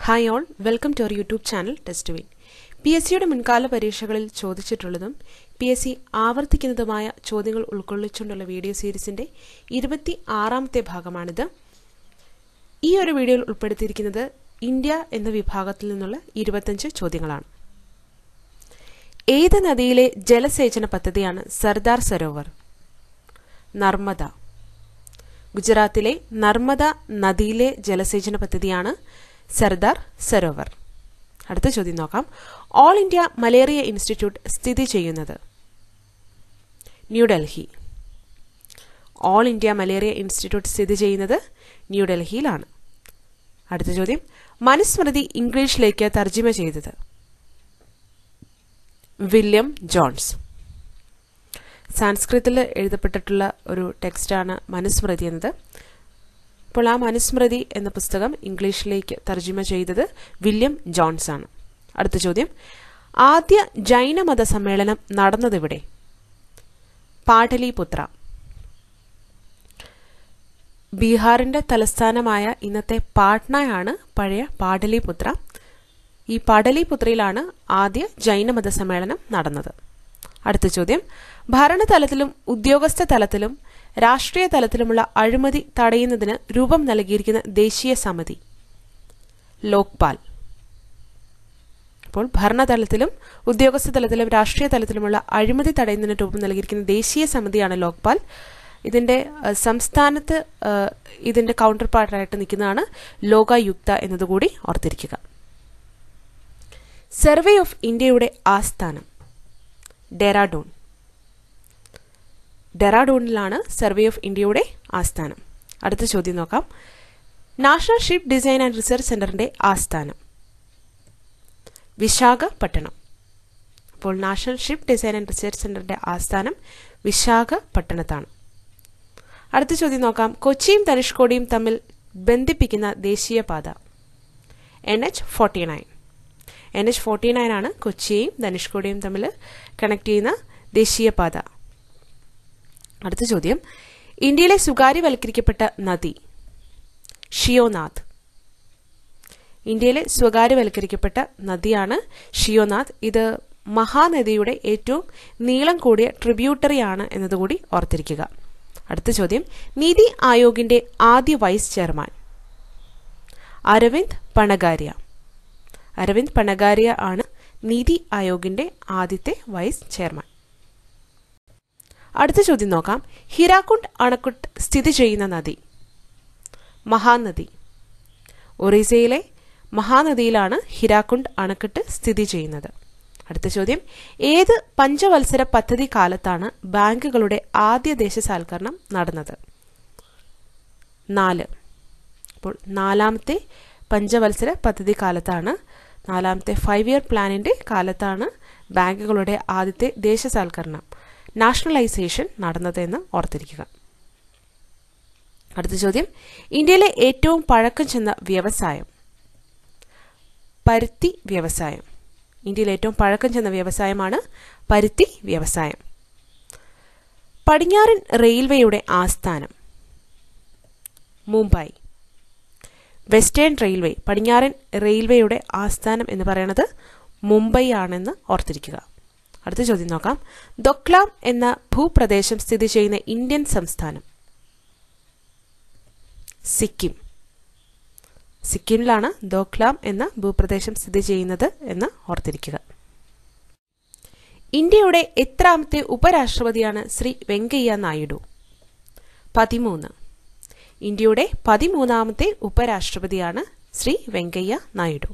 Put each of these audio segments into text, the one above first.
Hi all, welcome to our YouTube channel Testwin. PSCയുടെ മുൻകാല പരീക്ഷകളിൽ ചോദിച്ചിട്ടുള്ളതും PSC ആവർത്തിക്കുന്നതുമായ ചോദ്യങ്ങൾ ഉൾക്കൊള്ളിച്ചുകൊണ്ടുള്ള വീഡിയോ സീരീസിന്റെ 26ാമത്തെ ഭാഗമാണിത്. ഈ ഒരു വീഡിയോയിൽ ഉൾപ്പെടുത്തിയിരിക്കുന്നത് ഇന്ത്യ എന്ന വിഭാഗത്തിൽ നിന്നുള്ള 25 ചോദ്യങ്ങളാണ്. ഏത് നദിയിലെ ജലസേചന പദ്ധതിയാണ് സർദാർ സരോവർ? നർമ്മദ. ഗുജറാത്തിലെ നർമ്മദ നദിയിലെ ജലസേചന പദ്ധതിയാണ് സർദാർ സരോവർ. അടുത്ത ചോദ്യം നോക്കാം. ഓൾ ഇന്ത്യ മലേറിയ ഇൻസ്റ്റിറ്റ്യൂട്ട് സ്ഥിതി ചെയ്യുന്നത്? New Delhi. All India malaria institute സ്ഥിതി ചെയ്യുന്നത് ന്യൂഡൽഹിയിലാണ്. അടുത്ത ചോദ്യം. മനുസ്മൃതി ഇംഗ്ലീഷിലേക്ക് തർജ്ജിമ ചെയ്തത്? William Jones. സാൻസ്ക്രിറ്റിൽ എഴുതപ്പെട്ടിട്ടുള്ള ഒരു ടെക്സ്റ്റാണ് മനുസ്മൃതി എന്നത്. അപ്പോൾ ആ മനുസ്മൃതി എന്ന പുസ്തകം ഇംഗ്ലീഷിലേക്ക് തർജ്ജിമ ചെയ്തത് വില്യം ജോൺസ് ആണ്. അടുത്ത ചോദ്യം. ആദ്യ ജൈനമത സമ്മേളനം നടന്നതെവിടെ? പാടലിപുത്ര. ബീഹാറിന്റെ തലസ്ഥാനമായ ഇന്നത്തെ പാട്നയാണ് പഴയ പാടലിപുത്ര. ഈ പാടലിപുത്രയിലാണ് ആദ്യ ജൈനമത സമ്മേളനം നടന്നത്. അടുത്ത ചോദ്യം. ഭരണതലത്തിലും ഉദ്യോഗസ്ഥ തലത്തിലും രാഷ്ട്രീയ തലത്തിലുമുള്ള അഴിമതി തടയുന്നതിന് രൂപം നൽകിയിരിക്കുന്ന ദേശീയ സമിതി? ലോക്പാൽ. അപ്പോൾ ഭരണതലത്തിലും ഉദ്യോഗസ്ഥ തലത്തിലും രാഷ്ട്രീയ തലത്തിലുമുള്ള അഴിമതി തടയുന്നതിന് രൂപം നൽകിയിരിക്കുന്ന ദേശീയ സമിതിയാണ് ലോക്പാൽ. ഇതിന്റെ സംസ്ഥാനത്ത് ഇതിന്റെ കൗണ്ടർ പാർട്ടായിട്ട് നിൽക്കുന്നതാണ് ലോകായുക്ത എന്നതുകൂടി ഓർത്തിരിക്കുക. സർവേ ഓഫ് ഇന്ത്യയുടെ ആസ്ഥാനം? ഡെറാഡൂൺ. ഡെറാഡൂണിലാണ് സർവേ ഓഫ് ഇന്ത്യയുടെ ആസ്ഥാനം. അടുത്ത ചോദ്യം നോക്കാം. National ship design and research സെന്ററിന്റെ ആസ്ഥാനം? വിശാഖപട്ടണം. അപ്പോൾ national ship design and research സെന്ററിന്റെ ആസ്ഥാനം വിശാഖപട്ടണത്താണ്. അടുത്ത ചോദ്യം നോക്കാം. കൊച്ചിയും ധനുഷ്കോടിയും തമ്മിൽ ബന്ധിപ്പിക്കുന്ന ദേശീയപാത? NH49. NH49 ആണ് കൊച്ചിയെയും ധനുഷ്കോടിയും തമ്മിൽ കണക്ട് ചെയ്യുന്ന ദേശീയപാത. അടുത്ത ചോദ്യം. ഇന്ത്യയിലെ സ്വകാര്യവൽക്കരിക്കപ്പെട്ട നദി? ഷിയോനാഥ്. ഇന്ത്യയിലെ സ്വകാര്യവൽക്കരിക്കപ്പെട്ട നദിയാണ് ഷിയോനാഥ്. ഇത് മഹാനദിയുടെ ഏറ്റവും നീളം കൂടിയ ട്രിബ്യൂട്ടറി ആണ് എന്നതുകൂടി ഓർത്തിരിക്കുക. അടുത്ത ചോദ്യം. നീതി ആയോഗിന്റെ ആദ്യ വൈസ് ചെയർമാൻ? അരവിന്ദ് പണഗാരിയ. അരവിന്ദ് പണഗാരിയ ആണ് നീതി ആയോഗിന്റെ ആദ്യത്തെ വൈസ് ചെയർമാൻ. അടുത്ത ചോദ്യം നോക്കാം. ഹിരാക്കുണ്ട് അണക്കെട്ട് സ്ഥിതി ചെയ്യുന്ന നദി? മഹാനദി. ഒറീസയിലെ മഹാനദിയിലാണ് ഹിരാക്കുണ്ട് അണക്കെട്ട് സ്ഥിതി ചെയ്യുന്നത്. അടുത്ത ചോദ്യം. ഏത് പഞ്ചവത്സര പദ്ധതി കാലത്താണ് ബാങ്കുകളുടെ ആദ്യ ദേശസാൽക്കരണം നടന്നത്? 4. അപ്പോൾ 4ാമത്തെ പഞ്ചവത്സര പദ്ധതി കാലത്താണ്, 4ാമത്തെ 5-year പ്ലാനിന്റെ കാലത്താണ് ബാങ്കുകളുടെ ആദ്യത്തെ ദേശസാൽക്കരണം, നാഷണലൈസേഷൻ നടന്നതെന്ന് ഓർത്തിരിക്കുക. അടുത്ത ചോദ്യം. ഇന്ത്യയിലെ ഏറ്റവും പഴക്കം ചെന്ന വ്യവസായം? പരുത്തി വ്യവസായം. ഇന്ത്യയിലെ ഏറ്റവും പഴക്കം ചെന്ന വ്യവസായമാണ് പരുത്തി വ്യവസായം. പടിഞ്ഞാറൻ റെയിൽവേയുടെ ആസ്ഥാനം? മുംബൈ. വെസ്റ്റേൺ റെയിൽവേ, പടിഞ്ഞാറൻ റെയിൽവേയുടെ ആസ്ഥാനം എന്ന് പറയുന്നത് മുംബൈ ആണെന്ന് ഓർത്തിരിക്കുക. അടുത്ത ചോദ്യം നോക്കാം. ദോക്ലാം എന്ന ഭൂപ്രദേശം സ്ഥിതി ചെയ്യുന്ന ഇന്ത്യൻ സംസ്ഥാനം? സിക്കിം. സിക്കിമിലാണ് ദോക്ലാം എന്ന ഭൂപ്രദേശം സ്ഥിതി ചെയ്യുന്നത് എന്ന് ഓർത്തിരിക്കുക. ഇന്ത്യയുടെ എത്രാമത്തെ ഉപരാഷ്ട്രപതിയാണ് ശ്രീ വെങ്കയ്യ നായിഡു? 13. ഇന്ത്യയുടെ 13ാമത്തെ ഉപരാഷ്ട്രപതിയാണ് ശ്രീ വെങ്കയ്യ നായിഡു.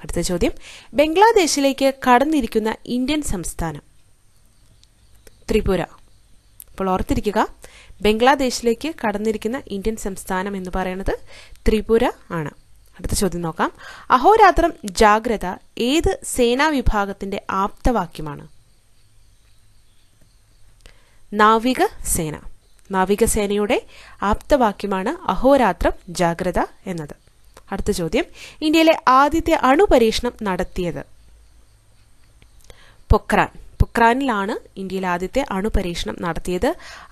അടുത്ത ചോദ്യം. ബംഗ്ലാദേശിലേക്ക് കടന്നിരിക്കുന്ന ഇന്ത്യൻ സംസ്ഥാനം? ത്രിപുര. അപ്പോൾ ഓർത്തിരിക്കുക, ബംഗ്ലാദേശിലേക്ക് കടന്നിരിക്കുന്ന ഇന്ത്യൻ സംസ്ഥാനം എന്ന് പറയുന്നത് ത്രിപുര ആണ്. അടുത്ത ചോദ്യം നോക്കാം. അഹോരാത്രം ജാഗ്രത ഏത് സേനാ വിഭാഗത്തിന്റെ ആപ്തവാക്യമാണ്? നാവികസേന. നാവികസേനയുടെ ആപ്തവാക്യമാണ് അഹോരാത്രം ജാഗ്രത എന്നത്. അടുത്ത ചോദ്യം. ഇന്ത്യയിലെ ആദ്യത്തെ അണുപരീക്ഷണം നടത്തിയത്? പൊക്രാൻ. പൊക്രാനിലാണ് ഇന്ത്യയിലെ ആദ്യത്തെ അണുപരീക്ഷണം നടത്തിയത്.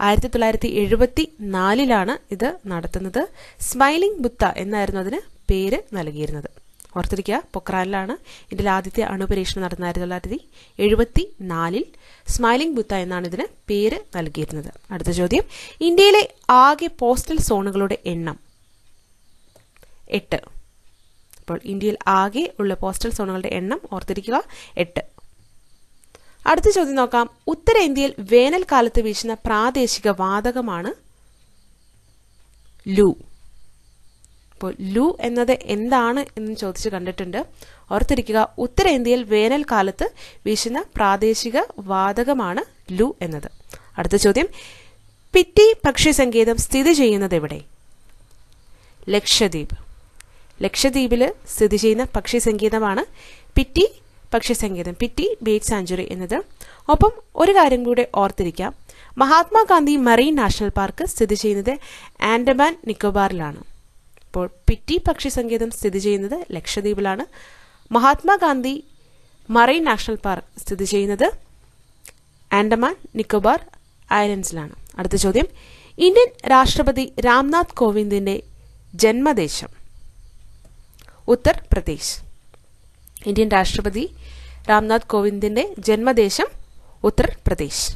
1974 ഇത് നടത്തുന്നത്. സ്മൈലിംഗ് ബുദ്ധ എന്നായിരുന്നു അതിന് പേര് നൽകിയിരുന്നത്. ഓർത്തിരിക്കുക, പൊക്രാനിലാണ് ഇന്ത്യയിലെ ആദ്യത്തെ അണുപരീക്ഷണം നടന്നത് 1974. സ്മൈലിംഗ് ബുദ്ധ എന്നാണ് ഇതിന് പേര് നൽകിയിരുന്നത്. അടുത്ത ചോദ്യം, ഇന്ത്യയിലെ ആകെ പോസ്റ്റൽ സോണുകളുടെ എണ്ണം 8. അപ്പോൾ ഇന്ത്യയിൽ ആകെ ഉള്ള പോസ്റ്റൽ സോണുകളുടെ എണ്ണം ഓർത്തിരിക്കുക 8. അടുത്ത ചോദ്യം നോക്കാം. ഉത്തരേന്ത്യയിൽ വേനൽക്കാലത്ത് വീശുന്ന പ്രാദേശിക വാതകമാണ് ലൂ. അപ്പോൾ ലൂ എന്നത് എന്താണ് എന്ന് ചോദിച്ച് കണ്ടിട്ടുണ്ട്. ഓർത്തിരിക്കുക, ഉത്തരേന്ത്യയിൽ വേനൽക്കാലത്ത് വീശുന്ന പ്രാദേശിക വാതകമാണ് ലൂ എന്നത്. അടുത്ത ചോദ്യം, പിറ്റി പക്ഷി സങ്കേതം സ്ഥിതി ചെയ്യുന്നത് എവിടെ? ലക്ഷദ്വീപ്. ലക്ഷദ്വീപിൽ സ്ഥിതി ചെയ്യുന്ന പക്ഷി സങ്കേതമാണ് പിറ്റി പക്ഷി സങ്കേതം, പിറ്റി ബേർഡ് സാങ്ച്വറി എന്നത്. ഒപ്പം ഒരു കാര്യം കൂടെ ഓർത്തിരിക്കാം, മഹാത്മാഗാന്ധി മറൈൻ നാഷണൽ പാർക്ക് സ്ഥിതി ചെയ്യുന്നത് ആൻഡമാൻ നിക്കോബാറിലാണ്. അപ്പോൾ പിറ്റി പക്ഷി സങ്കേതം സ്ഥിതി ചെയ്യുന്നത് ലക്ഷദ്വീപിലാണ്. മഹാത്മാഗാന്ധി മറൈൻ നാഷണൽ പാർക്ക് സ്ഥിതി ചെയ്യുന്നത് ആൻഡമാൻ നിക്കോബാർ ഐലൻഡ്സിലാണ്. അടുത്ത ചോദ്യം, ഇന്ത്യൻ രാഷ്ട്രപതി രാംനാഥ് കോവിന്ദിന്റെ ജന്മദേശം? ഉത്തർപ്രദേശ്. ഇന്ത്യൻ രാഷ്ട്രപതി രാംനാഥ് കോവിന്ദിന്റെ ജന്മദേശം ഉത്തർപ്രദേശ്.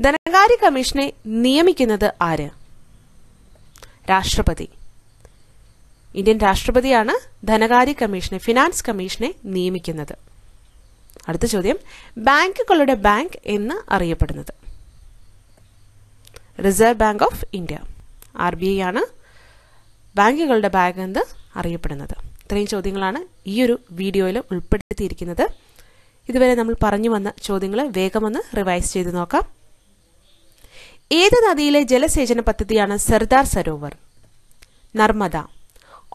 ധനകാര്യ കമ്മീഷനെ നിയമിക്കുന്നത് ആര്? രാഷ്ട്രപതി. ഇന്ത്യൻ രാഷ്ട്രപതിയാണ് ധനകാര്യ കമ്മീഷനെ, ഫിനാൻസ് കമ്മീഷനെ നിയമിക്കുന്നത്. അടുത്ത ചോദ്യം, ബാങ്കുകളുടെ ബാങ്ക് എന്ന് അറിയപ്പെടുന്നത്? Reserve bank of India, RBI ആണ് ബാങ്കുകളുടെ ബാങ്ക് എന്ന് അറിയപ്പെടുന്നത്. ഇത്രയും ചോദ്യങ്ങളാണ് ഈ ഒരു വീഡിയോയിൽ ഉൾപ്പെടുത്തിയിരിക്കുന്നത്. ഇതുവരെ നമ്മൾ പറഞ്ഞു വന്ന ചോദ്യങ്ങൾ വേഗമൊന്ന് റിവൈസ് ചെയ്ത് നോക്കാം. ഏത് നദിയിലെ ജലസേചന പദ്ധതിയാണ് Sardar Sarovar? Narmada.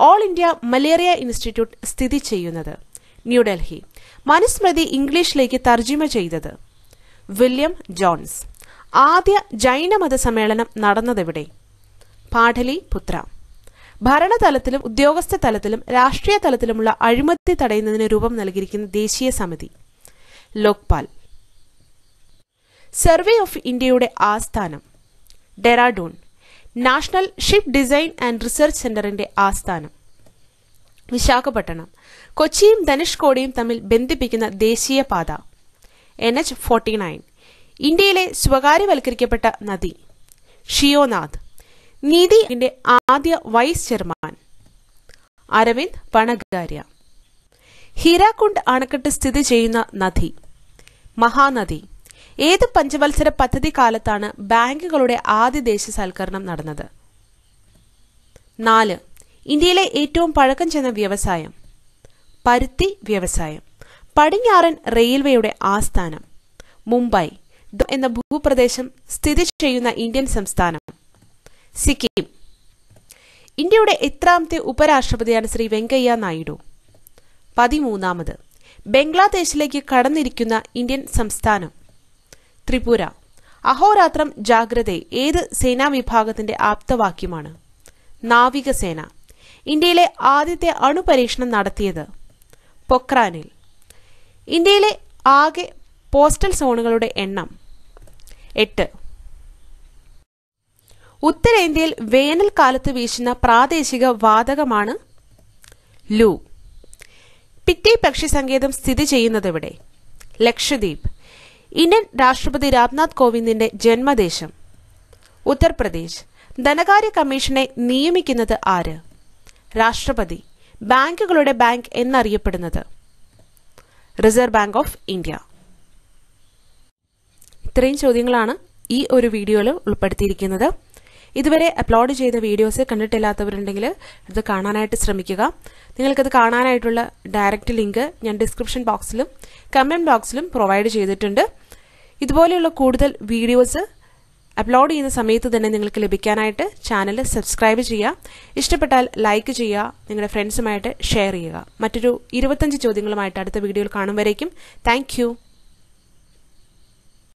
All India malaria institute സ്ഥിതി ചെയ്യുന്നത്? ന്യൂഡൽഹി. മനുസ്മൃതി ഇംഗ്ലീഷിലേക്ക് തർജ്ജിമ ചെയ്തത്? William Jones. ആദ്യ ജൈനമത സമ്മേളനം നടന്നതെവിടെ? പാഠലിപുത്ര. ഭരണതലത്തിലും ഉദ്യോഗസ്ഥ തലത്തിലും രാഷ്ട്രീയ തലത്തിലുമുള്ള അഴിമതി തടയുന്നതിന് രൂപം നൽകിയിരിക്കുന്ന ദേശീയ സമിതി? ലോക്പാൽ. സർവേ ഓഫ് ഇന്ത്യയുടെ ആസ്ഥാനം? Dehradun. National ship design and research സെന്ററിന്റെ ആസ്ഥാനം? വിശാഖപട്ടണം. കൊച്ചിയും ധനുഷ്കോടിയും തമ്മിൽ ബന്ധിപ്പിക്കുന്ന ദേശീയപാത? NH-49. ഇന്ത്യയിലെ സ്വകാര്യവൽക്കരിക്കപ്പെട്ട നദി? ഷിയോനാഥ്. നീതിന്റെ ആദ്യ വൈസ് ചെയർമാൻ? അരവിന്ദ് പണഗാര്യ. ഹീരാക്കുണ്ട് അണക്കെട്ട് സ്ഥിതി ചെയ്യുന്ന നദി? മഹാനദി. ഏത് പഞ്ചവത്സര പദ്ധതി കാലത്താണ് ബാങ്കുകളുടെ ആദ്യ ദേശസാൽക്കരണം നടന്നത്? 4. ഇന്ത്യയിലെ ഏറ്റവും പഴക്കം ചെന്ന വ്യവസായം? പരുത്തി വ്യവസായം. പടിഞ്ഞാറൻ റെയിൽവേയുടെ ആസ്ഥാനം? മുംബൈ. എന്ന ഭൂപ്രദേശം സ്ഥിതി ചെയ്യുന്ന ഇന്ത്യൻ സംസ്ഥാനം? സിക്കിം. ഇന്ത്യയുടെ എത്രാമത്തെ ഉപരാഷ്ട്രപതിയാണ് ശ്രീ വെങ്കയ്യ നായിഡു? 13. ബംഗ്ലാദേശിലേക്ക് കടന്നിരിക്കുന്ന ഇന്ത്യൻ സംസ്ഥാനം? ത്രിപുര. അഹോരാത്രം ജാഗ്രതേ ഏത് സേനാ വിഭാഗത്തിന്റെ ആപ്തവാക്യമാണ്? നാവികസേന. ഇന്ത്യയിലെ ആദ്യത്തെ അണുപരീക്ഷണം നടത്തിയത്? പൊക്രാനിൽ. ഇന്ത്യയിലെ ആകെ പോസ്റ്റൽ സോണുകളുടെ എണ്ണം? 8. ഉത്തരേന്ത്യയിൽ വേനൽക്കാലത്ത് വീശുന്ന പ്രാദേശിക വാതകമാണ് ലൂ. പിറ്റി പക്ഷി സങ്കേതം സ്ഥിതി ചെയ്യുന്നതെവിടെ? ലക്ഷദ്വീപ്. ഇന്ത്യൻ രാഷ്ട്രപതി രാംനാഥ് കോവിന്ദിന്റെ ജന്മദേശം? ഉത്തർപ്രദേശ്. ധനകാര്യ കമ്മീഷനെ നിയമിക്കുന്നത് ആര്? രാഷ്ട്രപതി. ബാങ്കുകളുടെ ബാങ്ക് എന്നറിയപ്പെടുന്നത്? Reserve bank of India. ഇത്രയും ചോദ്യങ്ങളാണ് ഈ ഒരു വീഡിയോയിൽ ഉൾപ്പെടുത്തിയിരിക്കുന്നത്. ഇതുവരെ അപ്ലോഡ് ചെയ്ത വീഡിയോസ് കണ്ടിട്ടില്ലാത്തവരുണ്ടെങ്കിൽ ഇത് കാണാനായിട്ട് ശ്രമിക്കുക. നിങ്ങൾക്കത് കാണാനായിട്ടുള്ള ഡയറക്റ്റ് ലിങ്ക് ഞാൻ ഡിസ്ക്രിപ്ഷൻ ബോക്സിലും കമൻറ്റ് ബോക്സിലും പ്രൊവൈഡ് ചെയ്തിട്ടുണ്ട്. ഇതുപോലെയുള്ള കൂടുതൽ വീഡിയോസ് അപ്ലോഡ് ചെയ്യുന്ന സമയത്ത് തന്നെ നിങ്ങൾക്ക് ലഭിക്കാനായിട്ട് ചാനൽ സബ്സ്ക്രൈബ് ചെയ്യുക. ഇഷ്ടപ്പെട്ടാൽ ലൈക്ക് ചെയ്യുക, നിങ്ങളുടെ ഫ്രണ്ട്സുമായിട്ട് ഷെയർ ചെയ്യുക. മറ്റൊരു 25 ചോദ്യങ്ങളുമായിട്ട് അടുത്ത വീഡിയോയിൽ കാണും വരേക്കും താങ്ക് യു.